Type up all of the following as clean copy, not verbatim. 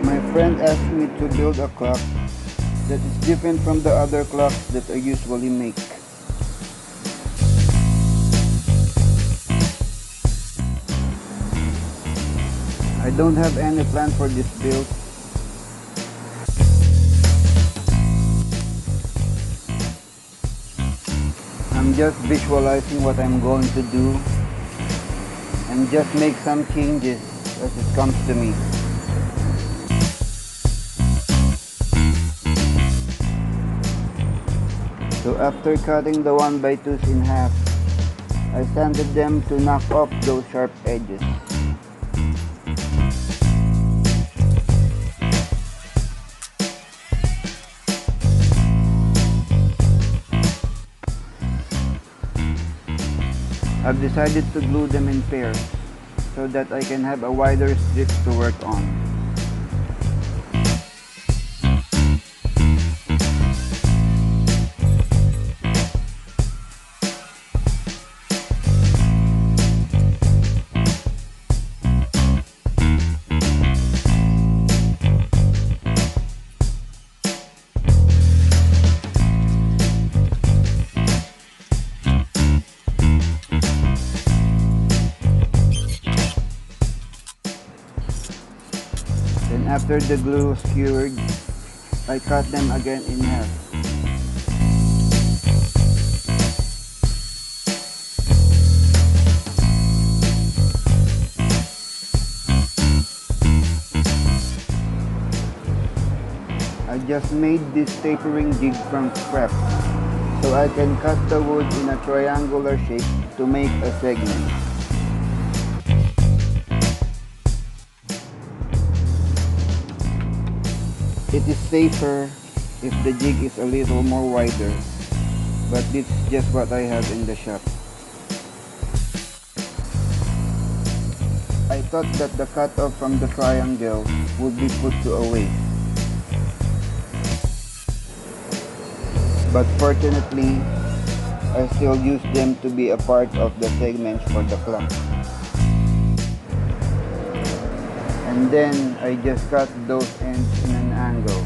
My friend asked me to build a clock that is different from the other clocks that I usually make. I don't have any plan for this build. I'm just visualizing what I'm going to do and just make some changes as it comes to me. So after cutting the 1x2s in half, I sanded them to knock off those sharp edges. I've decided to glue them in pairs so that I can have a wider strip to work on. Then after the glue was cured, I cut them again in half. I just made this tapering jig from scrap, so I can cut the wood in a triangular shape to make a segment. It is safer if the jig is a little more wider, but this is just what I have in the shop. I thought that the cutoff from the triangle would be put to a waste, but fortunately, I still use them to be a part of the segments for the clock. And then I just cut those ends in an angle.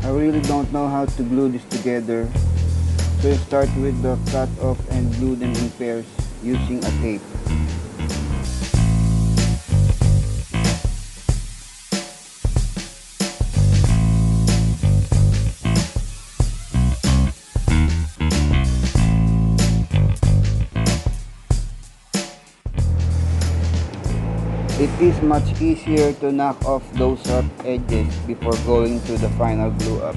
I really don't know how to glue this together, so I start with the cut off and glue them in pairs using a tape. It is much easier to knock off those sharp edges before going to the final glue up.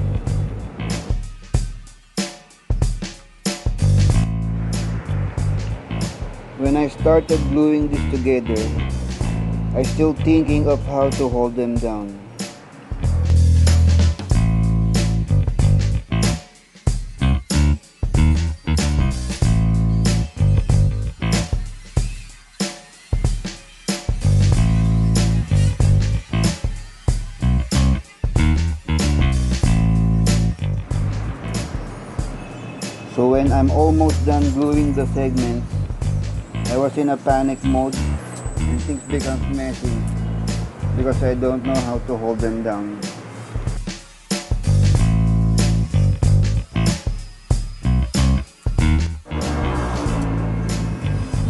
When I started gluing this together, I still thinking of how to hold them down. So when I'm almost done gluing the segments, I was in a panic mode and things becomes messy because I don't know how to hold them down.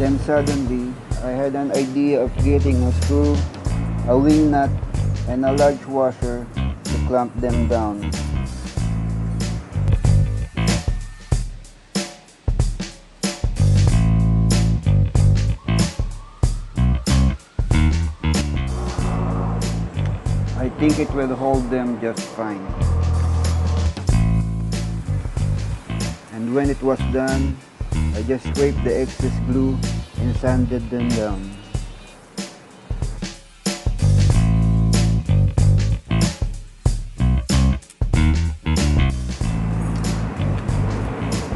Then suddenly, I had an idea of getting a screw, a wing nut, and a large washer to clamp them down. I think it will hold them just fine. And when it was done, I just scraped the excess glue and sanded them down.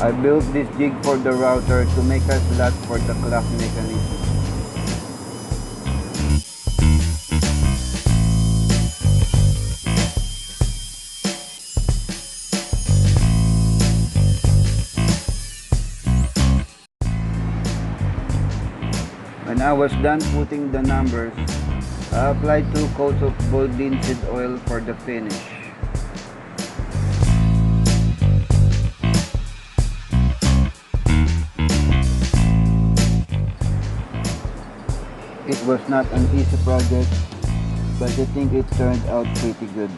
I built this jig for the router to make a slot for the clock mechanism. When I was done putting the numbers, I applied 2 coats of boiled linseed oil for the finish. It was not an easy project, but I think it turned out pretty good.